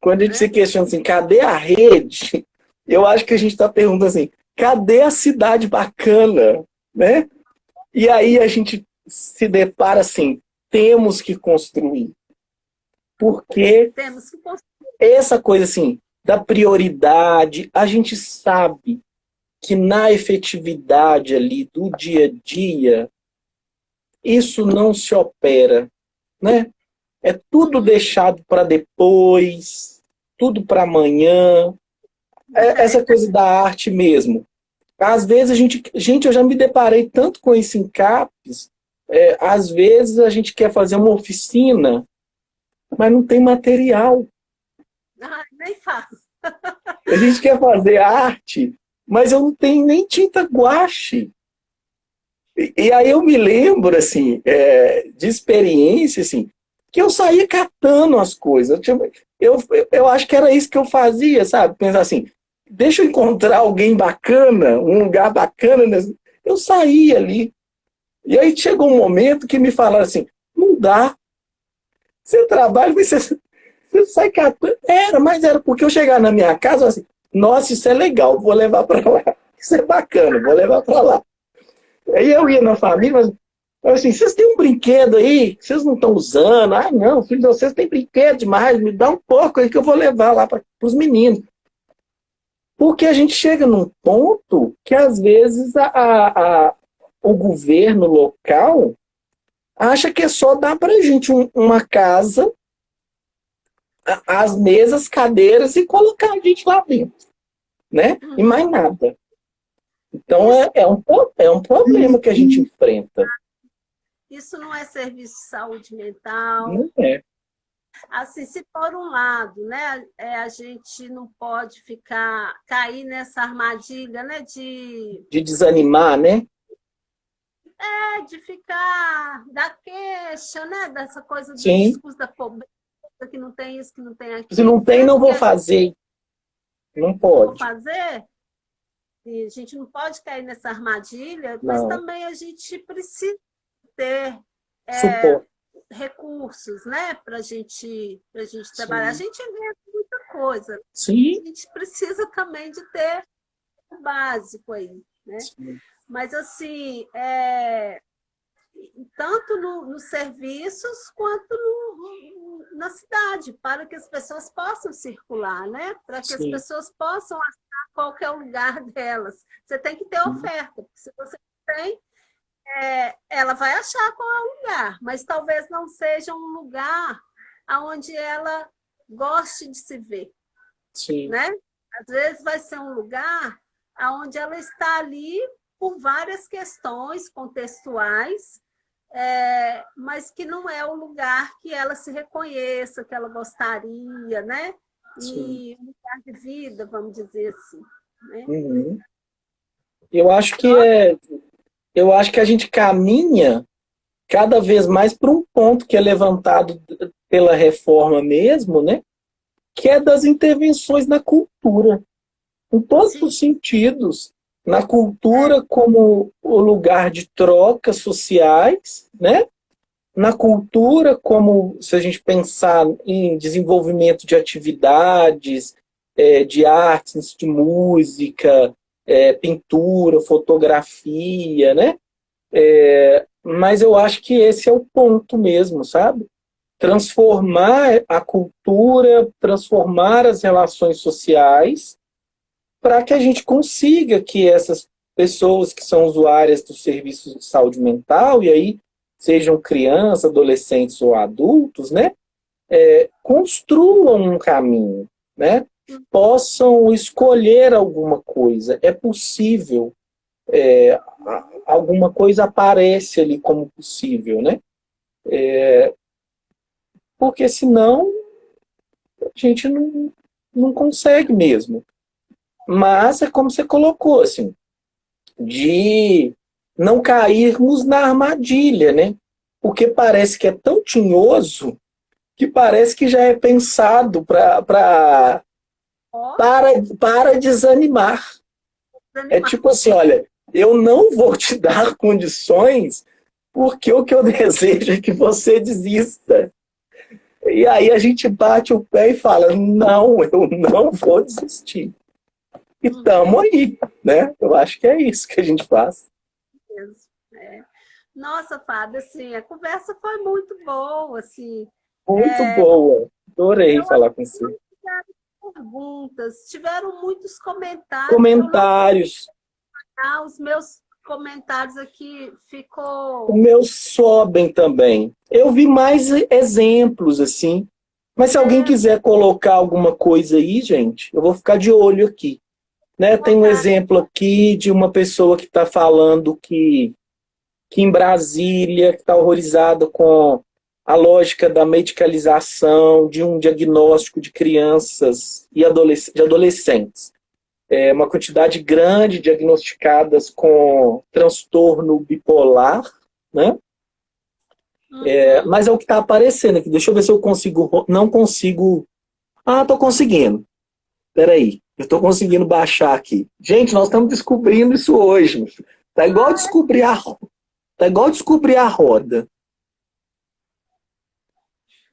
quando a gente se questiona assim, cadê a rede? Eu acho que a gente está perguntando assim, cadê a cidade bacana, né? E aí a gente se depara assim, temos que construir. Porque temos que construir. Essa coisa assim, da prioridade, a gente sabe que na efetividade ali do dia a dia, isso não se opera, né? É tudo deixado para depois, tudo para amanhã. Essa coisa da arte mesmo. Às vezes eu já me deparei tanto com isso em CAPES, às vezes a gente quer fazer uma oficina, mas não tem material. Nem faço. A gente quer fazer arte, mas eu não tenho nem tinta guache. E aí eu me lembro, assim, de experiência, assim, que eu saía catando as coisas. Eu acho que era isso que eu fazia, sabe? Pensar assim, deixa eu encontrar alguém bacana, um lugar bacana. Eu saía ali. E aí chegou um momento que me falaram assim, não dá. Você trabalha, mas você sai catando. Mas era porque eu chegava na minha casa assim, nossa, isso é legal, vou levar para lá. Isso é bacana, vou levar para lá. Aí eu ia na família, mas assim, vocês têm um brinquedo aí que vocês não estão usando? Ah, não, filho de vocês tem brinquedo demais, me dá um pouco aí que eu vou levar lá para os meninos. Porque a gente chega num ponto que às vezes o governo local acha que é só dar para a gente uma casa, as mesas, cadeiras e colocar a gente lá dentro, né? E mais nada. Então é um problema que a gente enfrenta. Isso não é serviço de saúde mental. Não é. Assim, se por um lado, né, a gente não pode cair nessa armadilha, né, de desanimar, né? De ficar da queixa, né, dessa coisa do Sim. discurso da pobreza, que não tem isso, que não tem aquilo. Se não tem, não vou fazer. Não pode. Vou fazer. E a gente não pode cair nessa armadilha, não. mas também a gente precisa ter recursos, né, para a gente trabalhar. A gente inventa muita coisa. Sim. A gente precisa também de ter o básico aí, né? Sim. Mas assim, tanto nos serviços quanto na cidade, para que as pessoas possam circular, né? Para que as pessoas possam achar qual que é o lugar delas. Você tem que ter oferta, porque se você não tem, ela vai achar qual é o lugar, mas talvez não seja um lugar onde ela goste de se ver. Sim. Né? Às vezes vai ser um lugar onde ela está ali por várias questões contextuais, mas que não é o lugar que ela se reconheça, que ela gostaria, né? E um lugar de vida, vamos dizer assim. Né? Uhum. Eu acho que a gente caminha cada vez mais para um ponto que é levantado pela reforma mesmo, né? Que é das intervenções na cultura, em todos os sentidos. Na cultura como o lugar de trocas sociais, né? Na cultura como, se a gente pensar em desenvolvimento de atividades, de artes, de música, pintura, fotografia, né? Mas eu acho que esse é o ponto mesmo, sabe? Transformar a cultura, transformar as relações sociais para que a gente consiga que essas pessoas que são usuárias dos serviços de saúde mental, e aí sejam crianças, adolescentes ou adultos, né, construam um caminho, né, possam escolher alguma coisa. É possível, alguma coisa aparece ali como possível, né? Porque senão a gente não consegue mesmo. Mas é como você colocou, assim, de não cairmos na armadilha, né? porque parece que é tão tinhoso que parece que já é pensado Ó, para desanimar. É desanimar. tipo assim, olha, eu não vou te dar condições porque o que eu desejo é que você desista. E aí a gente bate o pé e fala, não, eu não vou desistir. E Uhum, estamos aí, né? Eu acho que é isso que a gente faz. mesmo, é. Nossa, Fábio, assim, a conversa foi muito boa, assim. Muito boa. Adorei Eu acho falar com que não você. tiveram perguntas, tiveram muitos comentários. Eu não Comentários. os meus comentários aqui Os ficou. meus sobem também. Eu vi mais exemplos, assim. Mas se alguém É, quiser colocar alguma coisa aí, gente, eu vou ficar de olho aqui. Né? Tem um colocar. exemplo aqui de uma pessoa que está falando que em Brasília, que está horrorizada com a lógica da medicalização, de um diagnóstico de crianças e de adolescentes. É uma quantidade grande diagnosticadas com transtorno bipolar, né? Uhum. Mas é o que está aparecendo aqui. Deixa eu ver se eu consigo. Não consigo. Ah, estou conseguindo. Peraí. Eu estou conseguindo baixar aqui. Gente, nós estamos descobrindo isso hoje. Tá igual descobrir a, tá igual descobrir a roda.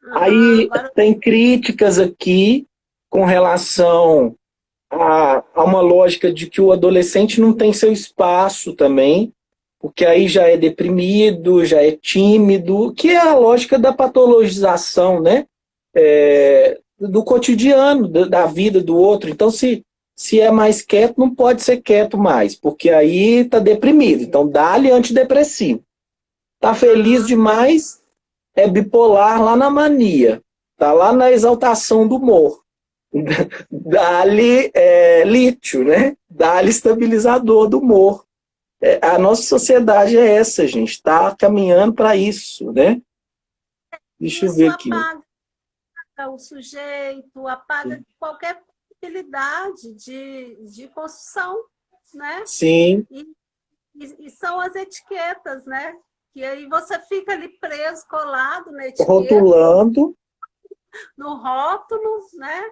Aham, Aí agora. tem críticas aqui com relação a uma lógica de que o adolescente não tem seu espaço também, porque aí já é deprimido, já é tímido, que é a lógica da patologização, né? Do cotidiano, da vida do outro. Então, se é mais quieto, não pode ser quieto mais, porque aí está deprimido. Então, dá-lhe antidepressivo. Tá feliz Aham, demais, é bipolar lá na mania. Tá lá na exaltação do humor. Dá-lhe lítio, né? Dá-lhe estabilizador do humor. A nossa sociedade é essa, gente. Está caminhando para isso, né? Deixa eu isso ver aqui. apaga o sujeito, apaga qualquer possibilidade de construção, né? Sim, E, e são as etiquetas, né? Que aí você fica ali preso, colado na etiqueta, rotulando. no rótulo, né?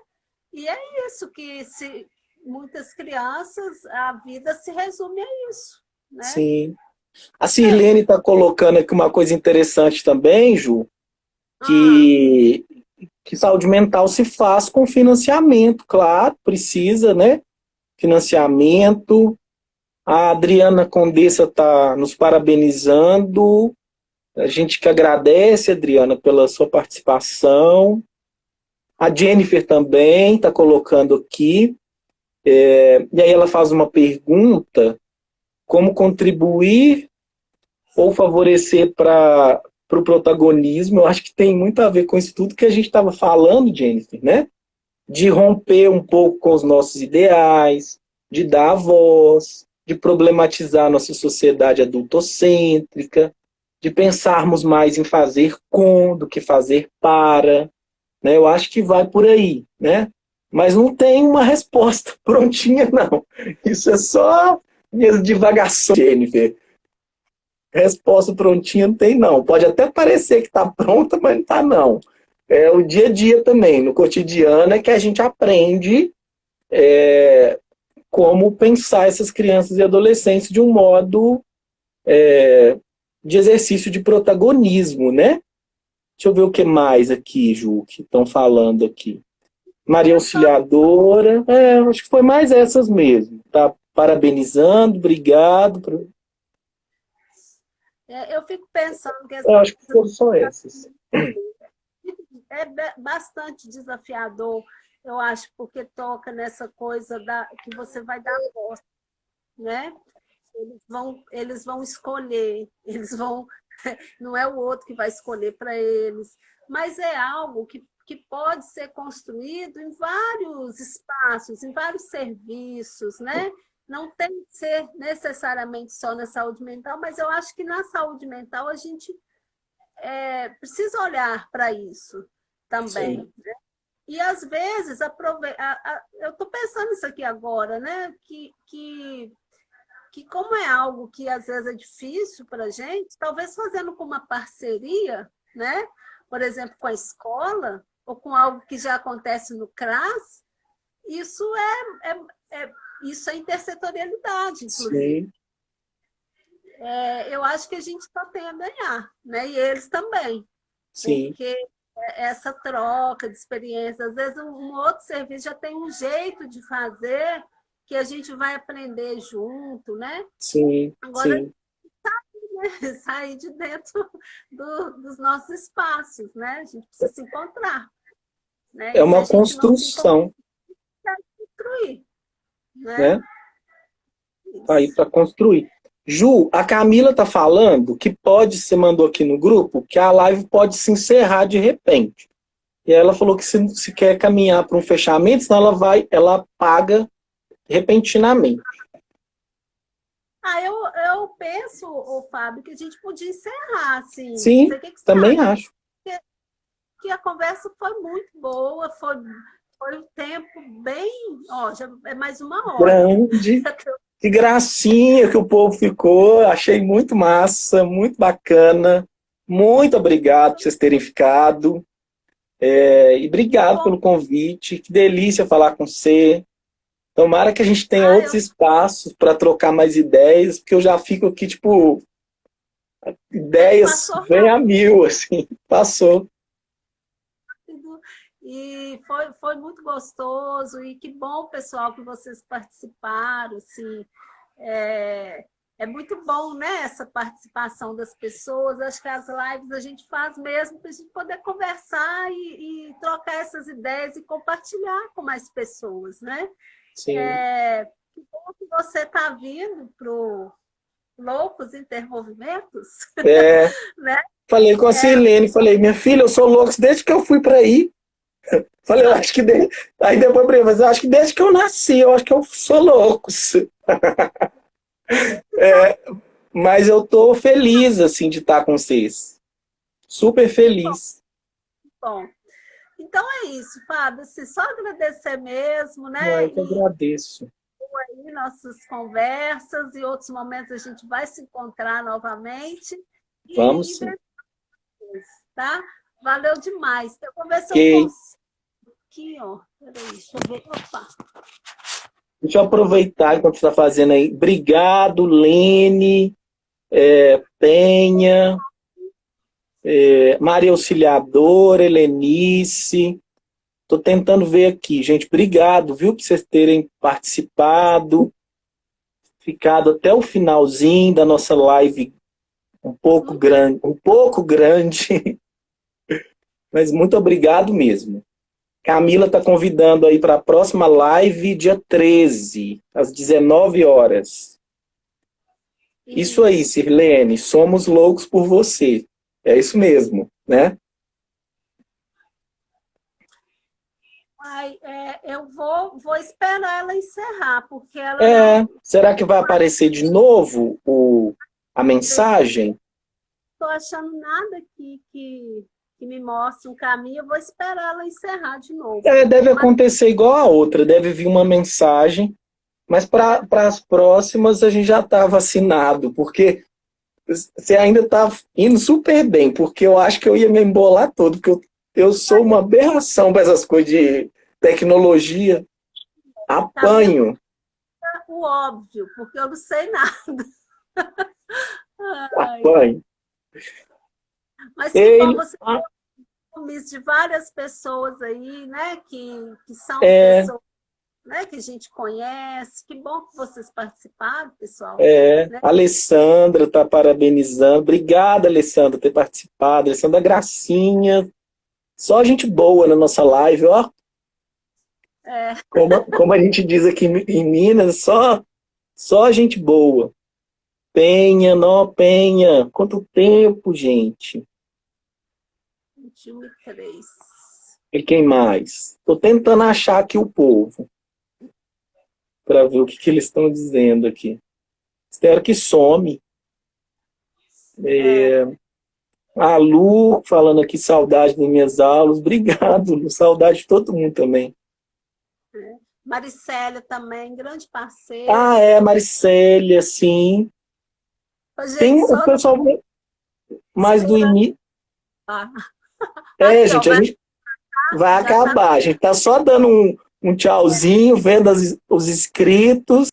E é isso que se muitas crianças, a vida se resume a isso, né? Sim. A É, Sirlene está colocando aqui uma coisa interessante também, Ju, ah, que, que saúde mental se faz com financiamento, claro, precisa, né? Financiamento. A Adriana Condessa está nos parabenizando. A gente que agradece, Adriana, pela sua participação. A Jennifer também está colocando aqui. E aí ela faz uma pergunta: como contribuir ou favorecer para o pro protagonismo? Eu acho que tem muito a ver com isso tudo que a gente estava falando, Jennifer, né? De romper um pouco com os nossos ideais, de dar voz, de problematizar nossa sociedade adultocêntrica, de pensarmos mais em fazer com do que fazer para, né? Eu acho que vai por aí, né? Mas não tem uma resposta prontinha, não. Isso é só minhas divagações, Jennifer. Resposta prontinha não tem, não. Pode até parecer que está pronta, mas não está, não. É o dia a dia também, no cotidiano, é que a gente aprende como pensar essas crianças e adolescentes de um modo de exercício de protagonismo, né? Deixa eu ver o que mais aqui, Ju, que estão falando aqui. Maria é só, Auxiliadora, acho que foi mais essas mesmo. Tá parabenizando, obrigado. eu fico pensando que Eu acho que foram só essas. é bastante desafiador, eu acho, porque toca nessa coisa que você vai dar voz, né? Eles vão escolher, eles vão, não é o outro que vai escolher para eles, mas é algo que pode ser construído em vários espaços, em vários serviços, né? Não tem que ser necessariamente só na saúde mental, mas eu acho que na saúde mental a gente precisa olhar para isso Sim. também. E às vezes, eu estou pensando isso aqui agora, né? Que que como é algo que às vezes é difícil para a gente, talvez fazendo com uma parceria, né? Por exemplo, com a escola, ou com algo que já acontece no CRAS, isso isso é intersetorialidade, inclusive. Sim, Eu acho que a gente só tem a ganhar, né? E eles também, sim, porque essa troca de experiência, às vezes um outro serviço já tem um jeito de fazer que a gente vai aprender junto, né? sim, Agora, sim. sair de dentro dos nossos espaços, né? A gente precisa se encontrar, né? É E se a uma gente não se encontrar, construção, vai construir, né? né? Tá aí Isso. para construir. Ju, a Camila tá falando que pode, você mandou aqui no grupo, que a live pode se encerrar de repente. E ela falou que se quer caminhar para um fechamento, senão ela paga repentinamente. Eu penso, ô Fábio, que a gente podia encerrar, assim. Sim, O que você também acha? acho. Que a conversa foi muito boa, foi um tempo bem. Ó, já é mais 1 hora. Grande. Que gracinha que o povo ficou. Achei muito massa, muito bacana. Muito obrigado por vocês terem ficado. E obrigado Bom, pelo convite. Que delícia falar com você. Tomara que a gente tenha outros eu espaços para trocar mais ideias, porque eu já fico aqui, tipo, ideias passou vem a mil, assim. Passou. rápido e foi muito gostoso. E que bom, pessoal, que vocês participaram. Assim, é, é muito bom, né, essa participação das pessoas. Acho que as lives a gente faz mesmo para a gente poder conversar e trocar essas ideias e compartilhar com mais pessoas, né? Sim. Que bom que você está vindo para o Loucos Intermovimentos, É, né? falei com a Sirlene, falei, minha filha, eu sou louco desde que eu fui para aí. Falei, eu acho que aí depois mas eu acho que desde que eu nasci, eu acho que eu sou louco. É, mas eu tô feliz assim de estar com vocês. Super feliz. Bom, então é isso, Fábio. Assim, só agradecer mesmo, Ah, né? eu que agradeço. E nossas conversas e outros momentos a gente vai se encontrar novamente Vamos e sim. depois, tá? Valeu demais. Eu vou ver se eu Ok. consigo aqui, ó. Peraí, deixa eu ver. Opa. Deixa eu aproveitar enquanto você está fazendo aí. Obrigado, Lene, Penha, Maria Auxiliadora, Helenice. Estou tentando ver aqui, gente. Obrigado, viu, por vocês terem participado, ficado até o finalzinho da nossa live um pouco grande, mas muito obrigado mesmo. Camila está convidando aí para a próxima live, dia 13, às 19 horas. Isso aí, Sirlene, somos loucos por você. É isso mesmo, né? Ai, eu vou esperar ela encerrar, porque ela não Será que vai aparecer de novo a mensagem? estou achando nada aqui que me mostre um caminho. Eu vou esperar ela encerrar de novo. Deve acontecer igual a outra, deve vir uma mensagem, mas para as próximas a gente já está vacinado, porque você ainda está indo super bem, porque eu acho que eu ia me embolar todo, porque eu sou uma aberração para essas coisas de tecnologia. Apanho. O óbvio, porque eu não sei nada. Ai, Apanho. mas que bom você ter compromisso de várias pessoas aí, né? Que são pessoas, né, que a gente conhece. Que bom que vocês participaram, pessoal. Né? A Alessandra está parabenizando. Obrigada, Alessandra, por ter participado. Alessandra Gracinha. Só gente boa na nossa live, ó. Como a gente diz aqui em Minas, só gente boa. Penha, não, Penha. Quanto tempo, gente. 21:03. E quem mais? Estou tentando achar aqui o povo. Para ver o que eles estão dizendo aqui. Espero que some. A Lu falando aqui, saudade das minhas aulas. Obrigado, Lu. Saudade de todo mundo também. Maricélia também, grande parceira. Ah, é, Maricélia, sim. Ô, gente, Tem o só pessoal mais do segurando. início. Ah, É, aqui, ó, gente, a gente vai já tá. acabar. A gente tá só dando um tchauzinho, vendo os inscritos.